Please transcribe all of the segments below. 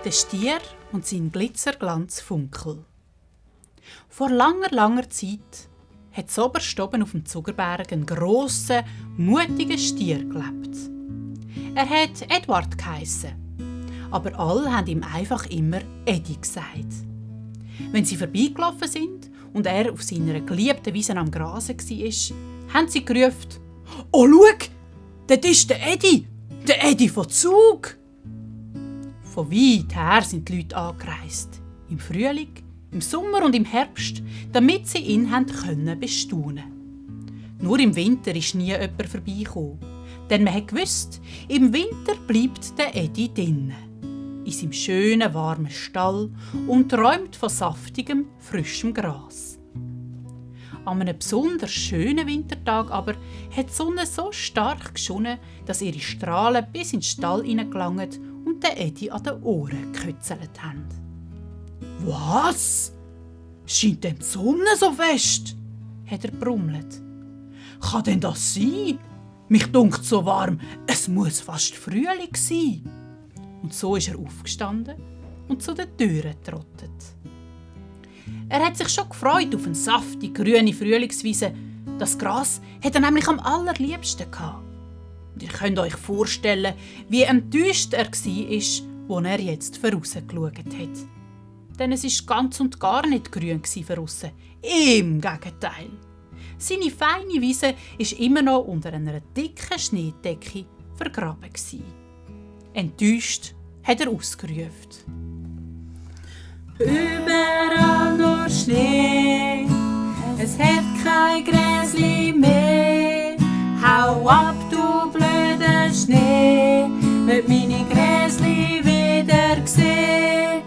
Der Stier und sein Glitzerglanz Funkel. Vor langer Zeit hat zoberst oben auf dem Zuckerberg ein grosser, mutiger Stier gelebt. Er hat Edward geheissen, aber alle haben ihm einfach immer Eddie gesagt. Wenn sie vorbeigelaufen sind und er auf seiner geliebten Wiese am Grasen war, haben sie gerufen: «Oh, schau, dort ist der Eddie von Zug!» Von weit her sind die Leute angereist. Im Frühling, im Sommer und im Herbst, damit sie ihn bestaunen konnten. Nur im Winter ist nie jemand vorbeigekommen. Denn man wusste, im Winter bleibt der Eddie drinnen. In seinem schönen, warmen Stall und träumt von saftigem, frischem Gras. An einem besonders schönen Wintertag aber hat die Sonne so stark geschonnen, dass ihre Strahlen bis in den Stall hineingelangt und den Eddie an den Ohren gekützelt haben. «Was? Scheint denn die Sonne so fest?» hat er brummelt. «Kann denn das sein? Mich dunkt so warm, es muss fast Frühling sein.» Und so ist er aufgestanden und zu den Türen getrottet. Er hat sich schon gefreut auf eine saftige, grüne Frühlingswiese. Das Gras hat er nämlich am allerliebsten gehabt. Und ihr könnt euch vorstellen, wie enttäuscht er war, als er jetzt vorausgeschaut hat. Denn es war ganz und gar nicht grün voraus. Im Gegenteil. Seine feine Wiese war immer noch unter einer dicken Schneedecke vergraben. Enttäuscht hat er ausgerufen: «Überall nur Schnee, es hat kein Gräsli mehr. Hau ab, du blöder Schnee, wird meine Gräsli wieder sehen.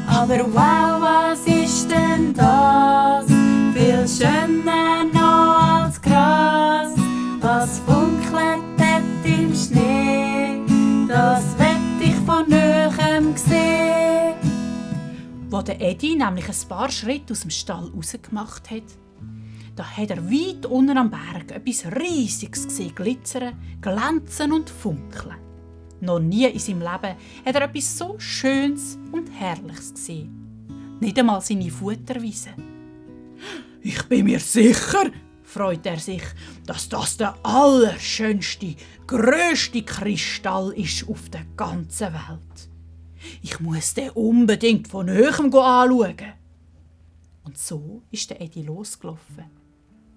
Aber wow, was ist denn das? Viel schöner noch als Gras. Was funkelt dort im Schnee? Das will ich von Nähem sehen.» Als der Eddie nämlich ein paar Schritte aus dem Stall rausgemacht hat, da hat er weit unten am Berg etwas Riesiges gesehen, glitzern, glänzen und funkeln. Noch nie in seinem Leben hat er etwas so Schönes und Herrliches gesehen. Nicht einmal seine Futterwiese. «Ich bin mir sicher», freut er sich, «dass das der allerschönste, grösste Kristall ist auf der ganzen Welt. Ich muss den unbedingt von Nähem anschauen.» Und so ist der Eddie losgelaufen.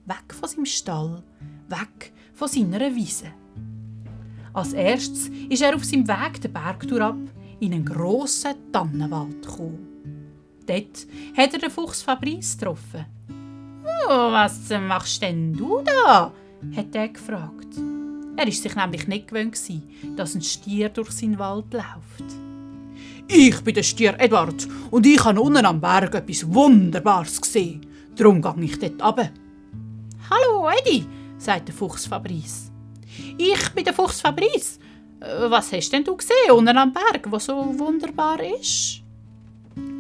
Weg von seinem Stall, weg von seiner Wiese. Als erstes ist er auf seinem Weg den Berg ab in einen grossen Tannenwald gekommen. Dort hat er den Fuchs Fabrice getroffen. «Oh, was machst denn du da?» hat er gefragt. Er war sich nämlich nicht gewöhnt, dass ein Stier durch seinen Wald läuft. «Ich bin der Stier Edward und ich habe unten am Berg etwas Wunderbares gesehen. Darum gehe ich dort runter.» «Hallo Eddie», sagt der Fuchs Fabrice. «Ich bin der Fuchs Fabrice. Was hast denn du gesehen unten am Berg, was so wunderbar ist?»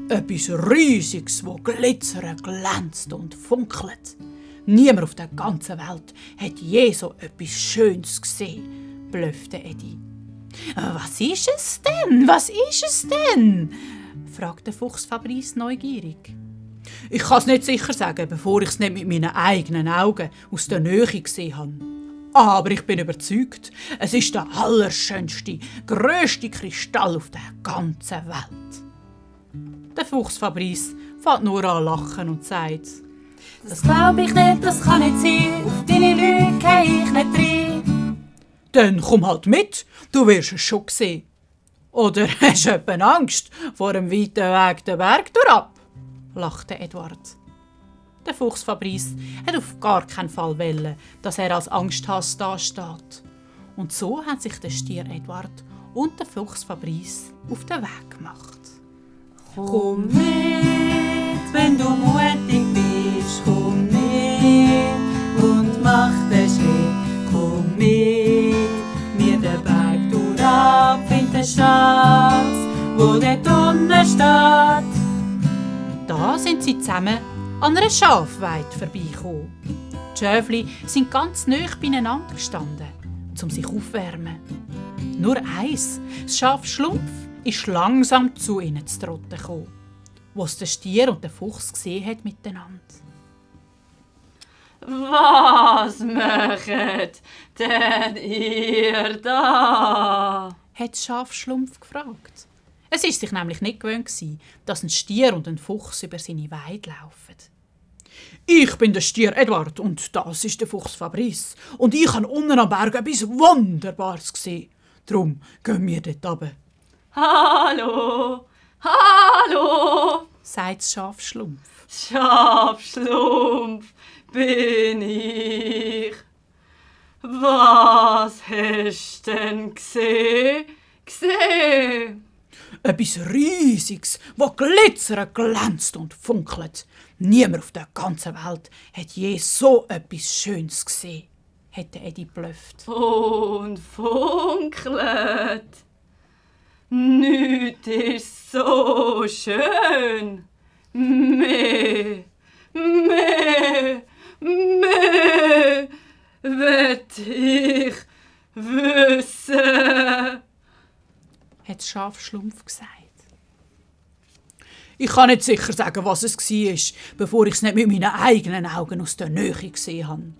«Etwas Riesiges, das glitzert, glänzt und funkelt. Niemand auf der ganzen Welt hat je so etwas Schönes gesehen», blöffte Eddie. «Was ist es denn? Was ist es denn?» fragte Fuchs Fabrice neugierig. «Ich kann es nicht sicher sagen, bevor ich es nicht mit meinen eigenen Augen aus der Nähe gesehen habe. Aber ich bin überzeugt, es ist der allerschönste, grösste Kristall auf der ganzen Welt.» Der Fuchs Fabrice fängt nur an lachen und sagt: «Das glaub ich nicht, das kann nicht sein. Auf deine Lüge gehe ich nicht rein.» «Dann komm halt mit, du wirst es schon sehen. Oder hast du etwa Angst vor dem weiten Weg den Berg durchab?» lachte Edward. Der Fuchs Fabrice hat auf gar keinen Fall wollen, dass er als Angsthass dasteht. Und so haben sich der Stier Edward und der Fuchs Fabrice auf den Weg gemacht. «Komm mit, wenn du mutig bist, komm mit und mach den Schritt. Komm mit, mir den Berg durchab in der Stadt, wo der Donner steht.» Da sind sie zusammen an einer Schafweide vorbeigekommen. Die Schäfli sind ganz nahe beieinander gestanden, um sich aufzuwärmen. Nur eins, das Schaf Schlumpf, ist langsam zu ihnen zu trotten gekommen, wo es der Stier und der Fuchs gesehen hat miteinander. Was möchtet denn ihr da? Hat Schafschlumpf gefragt. Es ist sich nämlich nicht gewöhnt, dass ein Stier und ein Fuchs über seine Weide laufen. Ich bin der Stier Edward und das ist der Fuchs Fabrice. Und ich habe unten am Berg etwas Wunderbares gesehen. Darum gehen wir dort runter. Hallo, hallo, sagt das Schafschlumpf. Schafschlumpf bin ich. Was hast denn gesehen? Etwas Riesiges, das glitzert, glänzt und funkelt. Niemand auf der ganzen Welt hat je so etwas Schönes gesehen, hat Eddie blöfft. Und funkelt. Nichts ist so schön. Mehr wird ich wissen, hat das Schafschlumpf gesagt. Ich kann nicht sicher sagen, was es war, bevor ich es nicht mit meinen eigenen Augen aus der Nähe gesehen habe.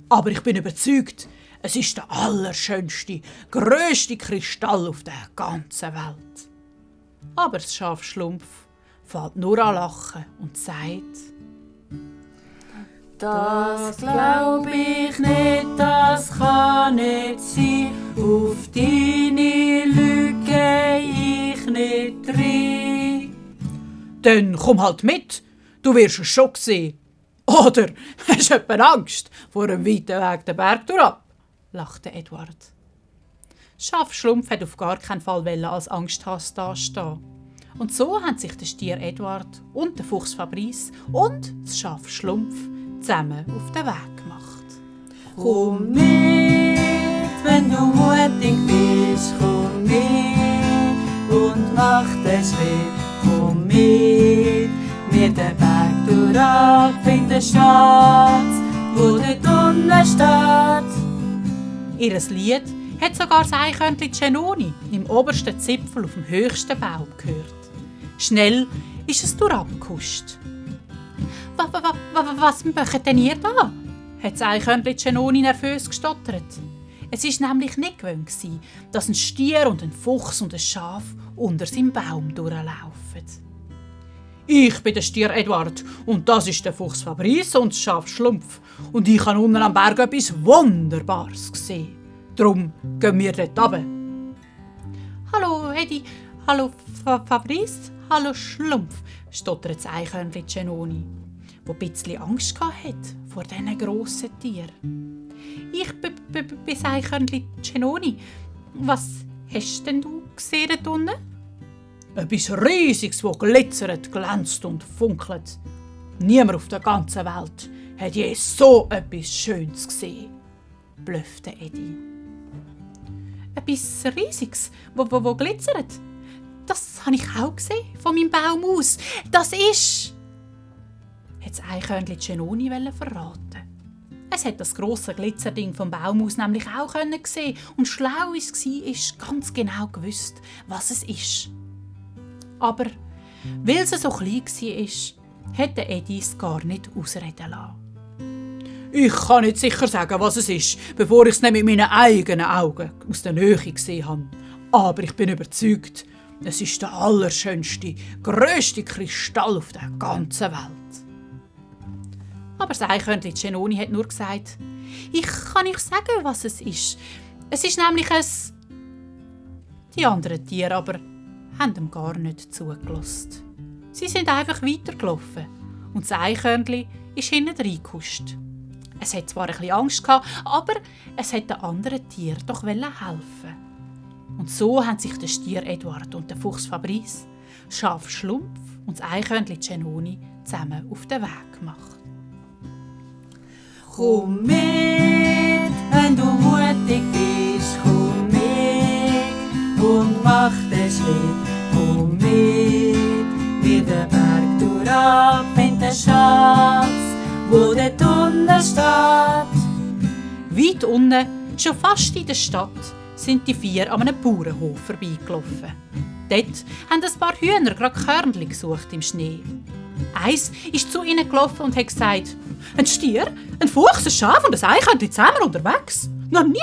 Aber ich bin überzeugt, es ist der allerschönste, grösste Kristall auf der ganzen Welt. Aber das Schafschlumpf fängt nur an lachen und sagt: Das glaub ich nicht, das kann nicht sein. Auf deine Lüge ich nicht rein. Dann komm halt mit, du wirst es schon sehen. Oder hast du etwa Angst vor einem weiten Weg den Berg durchab? Lachte Edward. Schafschlumpf hat auf gar keinen Fall als Angsthase dastehen. Und so haben sich der Stier Edward und der Fuchs Fabrice und das Schafschlumpf zusammen auf den Weg gemacht. Komm mit, wenn du mutig bist, komm mit und mach den Schritt. Komm mit, mir den Berg durchab in den Schatz, wo dort unten steht. Ihres Lied hat sogar das Eichhörnchen Cenoni im obersten Zipfel auf dem höchsten Baum gehört. Schnell ist es durchgehuscht. Was macht denn ihr da? Hat das Eichhörnchen Cenoni nervös gestottert. Es war nämlich nicht gewöhnt, dass ein Stier und ein Fuchs und ein Schaf unter seinem Baum durchlaufen. Ich bin der Stier Edward und das ist der Fuchs Fabrice und das Schaf Schlumpf. Und ich habe unten am Berg etwas Wunderbares gesehen. Darum gehen wir dort runter. Hallo Eddie, hallo Fabrice, hallo Schlumpf, stottert das Eichhörnchen Cenoni, wo ein bisschen Angst hatte vor diesen grossen Tieren. Ich bin das Eichhörnchen Cenoni. Was hast denn du gesehen dort unten? Etwas Riesiges, das glitzert, glänzt und funkelt. Niemand auf der ganzen Welt hat je so etwas Schönes gesehen, blöffte Eddie. Etwas Riesiges, wo glitzert? Das habe ich auch gesehen, von meinem Baum aus. Das ist... hat das Eichhörnchen Cenoni verraten. Es hat das grosse Glitzerding vom Baum aus nämlich auch sehen und schlau wie es war, ganz genau gewusst, was es ist. Aber weil es so klein war, hätte Eddie es gar nicht ausreden lassen. Ich kann nicht sicher sagen, was es ist, bevor ich es nicht mit meinen eigenen Augen aus der Nähe gesehen habe. Aber ich bin überzeugt, es ist der allerschönste, grösste Kristall auf der ganzen Welt. Aber das Eichhörnchen Cenoni hat nur gesagt, ich kann nicht sagen, was es ist. Es ist nämlich ein... Die anderen Tiere aber haben ihm gar nicht zugelassen. Sie sind einfach weitergelaufen und das Eichhörnchen ist hinten reingehuscht. Es hat zwar ein bisschen Angst gehabt, aber es hat den anderen Tieren doch helfen. Und so haben sich der Stier Edward und der Fuchs Fabrice, Schaf Schlumpf und das Eichhörnchen Cenoni zusammen auf den Weg gemacht. Komm mit, wenn du mutig bist, komm mit und mach den Schritt. Komm mit, wir den Berg durchab in den Schatz, wo dort unten steht. Weit unten, schon fast in der Stadt, sind die vier an einem Bauernhof vorbeigelaufen. Dort haben ein paar Hühner gerade Körnchen gesucht im Schnee. Eins ist zu ihnen gelaufen und hat gesagt: «Ein Stier, ein Fuchs, ein Schaf und ein Eichhörnchen zusammen unterwegs? Noch nie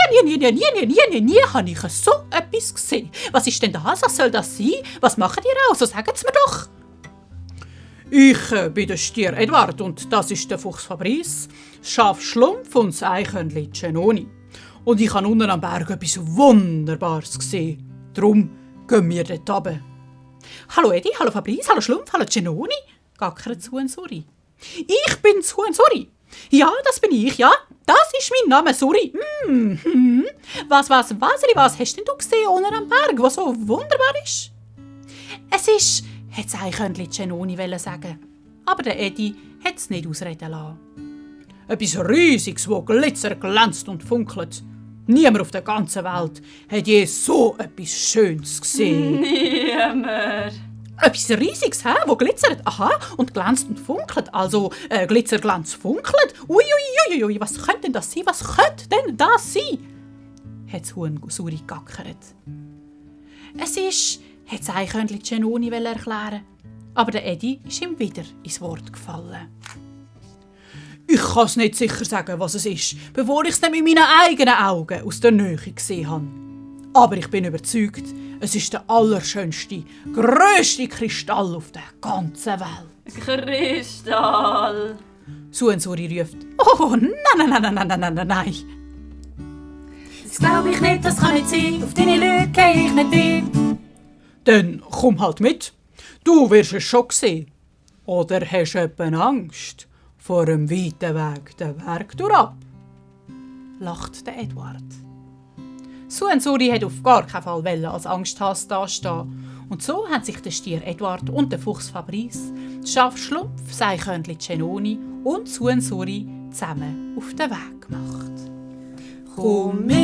habe ich so etwas gesehen. Was ist denn das? Was soll das sein? Was macht ihr auch? So sagen Sie mir doch!» «Ich bin der Stier Edward und das ist der Fuchs Fabrice, das Schaf Schlumpf und das Eichhörnchen Genoni. Und ich habe unten am Berg etwas Wunderbares gesehen. Darum gehen wir dort runter.» «Hallo Edi, hallo Fabrice, hallo Schlumpf, hallo Genoni», gackert das Huhn Suri. «Ich bin das Huhn Suri. Ja, das bin ich, ja. Das ist mein Name, Suri. Was hast denn du gesehen unten am Berg, was so wunderbar ist?» «Es ist», hat das Eichhörnchen Genoni sagen. Aber der Edi hat es nicht ausreden lassen. «Etwas Riesiges, das glitzert, glänzt und funkelt. Niemand auf der ganzen Welt hat je so etwas Schönes gesehen.» Niemand. «Etwas Riesiges, wo glitzert, aha, und glänzt und funkelt. Also, Glitzer, Glanz, funkelt. Uiuiuiui, was könnte denn das sein? Was könnte denn das sein?» hat das Huhn Suri gackert. «Es ist», hat das Eichhörnchen Genoni erklären. Aber der Edi ist ihm wieder ins Wort gefallen. «Ich kann es nicht sicher sagen, was es ist, bevor ich es nicht mit meinen eigenen Augen aus der Nähe gesehen habe. Aber ich bin überzeugt, es ist der allerschönste, grösste Kristall auf der ganzen Welt.» Kristall. Huhn Suri ruft: «Oh, nein. Das glaub ich nicht, das kann nicht sein. Auf deine Lüge gehe ich nicht ein.» «Dann komm halt mit. Du wirst es schon sehen. Oder hast du etwa Angst vor einem weiten Weg den Berg durchab?» lacht der Edward. Huhn Suri hat auf gar keinen Fall als Angsthase dastehen. Und so haben sich der Stier Edward und der Fuchs Fabrice, das Schaf Schlumpf, das Eichhörnchen Genoni und das Huhn Suri zusammen auf den Weg gemacht. Komm mit,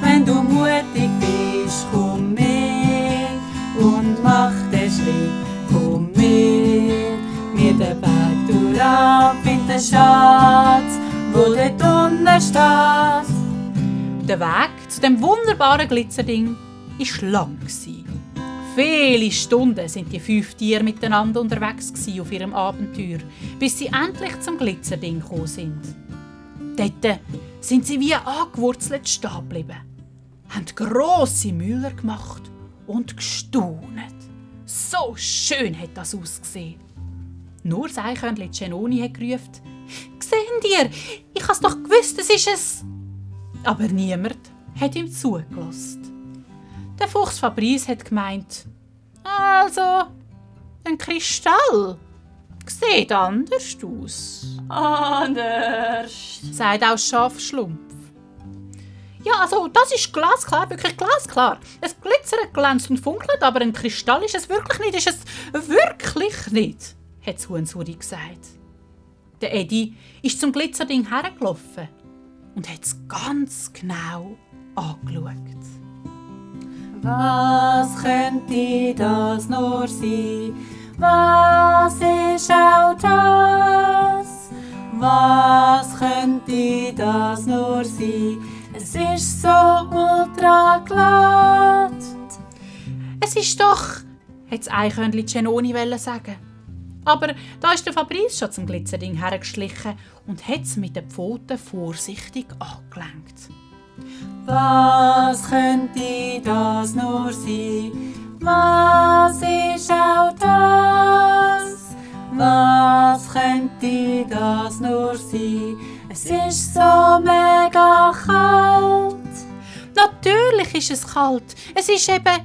wenn du mutig bist, komm mit und mach den Schritt. Komm mit, mir den Berg durchab in den Schatz, wo dort unten steht. Der Weg zu dem wunderbaren Glitzerding war lang. Viele Stunden sind die 5 Tiere miteinander unterwegs auf ihrem Abenteuer, bis sie endlich zum Glitzerding gekommen sind. Dort sind sie wie angewurzelt stehen geblieben, haben grosse Müller gemacht und gestaunet. So schön hat das ausgesehen. Nur das Eichhörnchen Genoni hat gerufen: «Seht ihr, ich habe es doch gewusst, es ist es!» Aber niemand hat ihm zugelassen. Der Fuchs Fabrice hat gemeint: «Also, ein Kristall sieht anders aus.» Anders. sagt auch das Schaf Schlumpf. «Ja, also, das ist glasklar, wirklich glasklar. Es glitzert, glänzt und funkelt, aber ein Kristall ist es wirklich nicht, hat das Huhn Suri gesagt. Der Edi ist zum Glitzerding hergelaufen und hat es ganz genau angeschaut. Was könnte das nur sein? Was ist auch das? Was könnte das nur sein? Es ist so ultra glatt. «Es ist doch», hat das Eichhörnchen Genoni sagen. Aber da ist der Fabrice schon zum Glitzerding hergeschlichen und hat es mit den Pfoten vorsichtig angelenkt. Was könnte das nur sein? Was ist auch das? Was könnte das nur sein? Es ist so mega kalt. «Natürlich ist es kalt. Es ist eben»,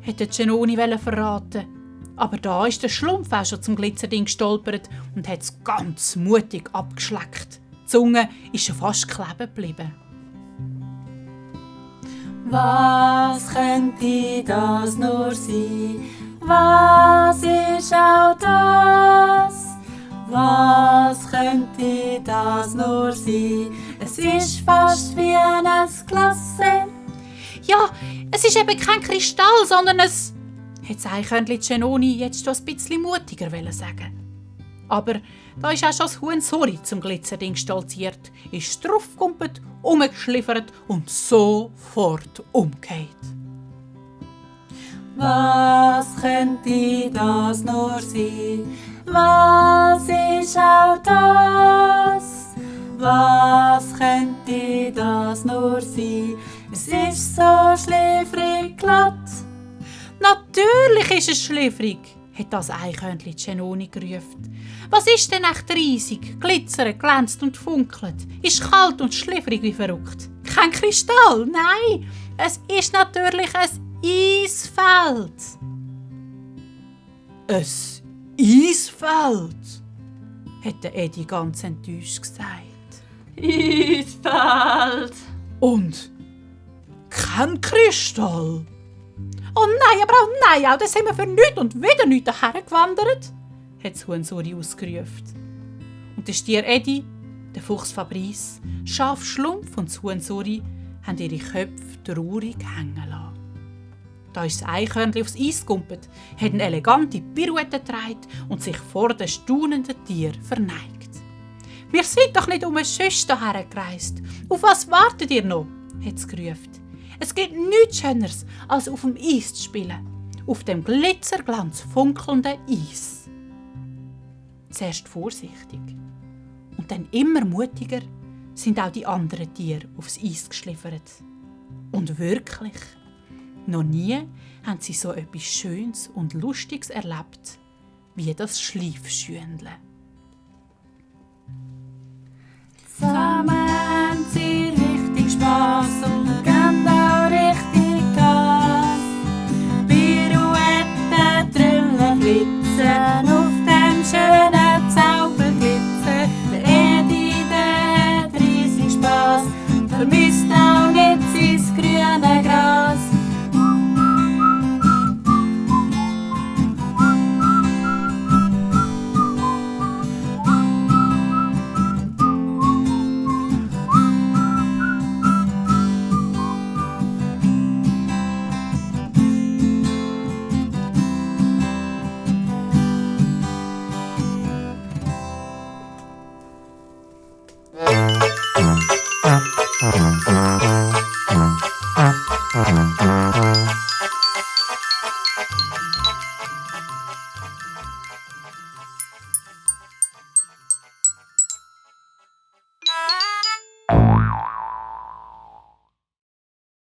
hätte Genoni verraten. Aber da ist der Schlumpf auch schon zum Glitzerding gestolpert und hat es ganz mutig abgeschleckt. Die Zunge ist schon fast kleben geblieben. Was könnte das nur sein? Was ist auch das? Was könnte das nur sein? Es ist fast wie ein Glas. «Ja, es ist eben kein Kristall, sondern es», hat das Eichhörnchen Genoni jetzt schon ein bisschen mutiger sagen. Aber da ist auch schon das Huhn Suri zum Glitzerding stolziert, ist draufgekumpelt, umgeschliffert und sofort umgekehrt. Was könnte das nur sein? Was ist auch das? Was könnte das nur sein? Es ist so schläfrig glatt. Natürlich ist es schläfrig, hat das Eichhörnchen Genoni gerufen. Was ist denn echt riesig, glitzert, glänzt und funkelt, ist kalt und schläfrig wie verrückt? Kein Kristall, nein, es ist natürlich ein Eisfeld. Ein Eisfeld, hat der Edi ganz enttäuscht gesagt. Eisfeld. Und kein Kristall. Oh nein, aber auch nein, auch das haben wir für nichts und wieder nichts daher gewandert, hat das Huhnsuri ausgerufen. Und der Stier Edi, der Fuchs Fabrice, Schaf Schlumpf und das Huhnsuri haben ihre Köpfe traurig hängen lassen. Da ist das Eichhörnchen aufs Eis gekumpelt, hat eine elegante Pirouette gedreht und sich vor den staunenden Tieren verneigt. «Wir sind doch nicht umsonst hierher gereist. Auf was wartet ihr noch?» hat es gerufen. «Es gibt nichts Schöneres, als auf dem Eis zu spielen. Auf dem glitzerglanz funkelnden Eis.» Zuerst vorsichtig und dann immer mutiger sind auch die anderen Tiere aufs Eis geschliffert. Und wirklich, noch nie haben sie so etwas Schönes und Lustiges erlebt wie das Schleifschündle. Zusammen haben sie richtig Spass und geben auch richtig Gas. Pirouetten, Trillen, Flitzen auf dem schönen Zauberglitzer. Der Edi, der hat riesig Spass, vermisst auch nicht sein grüne Gras.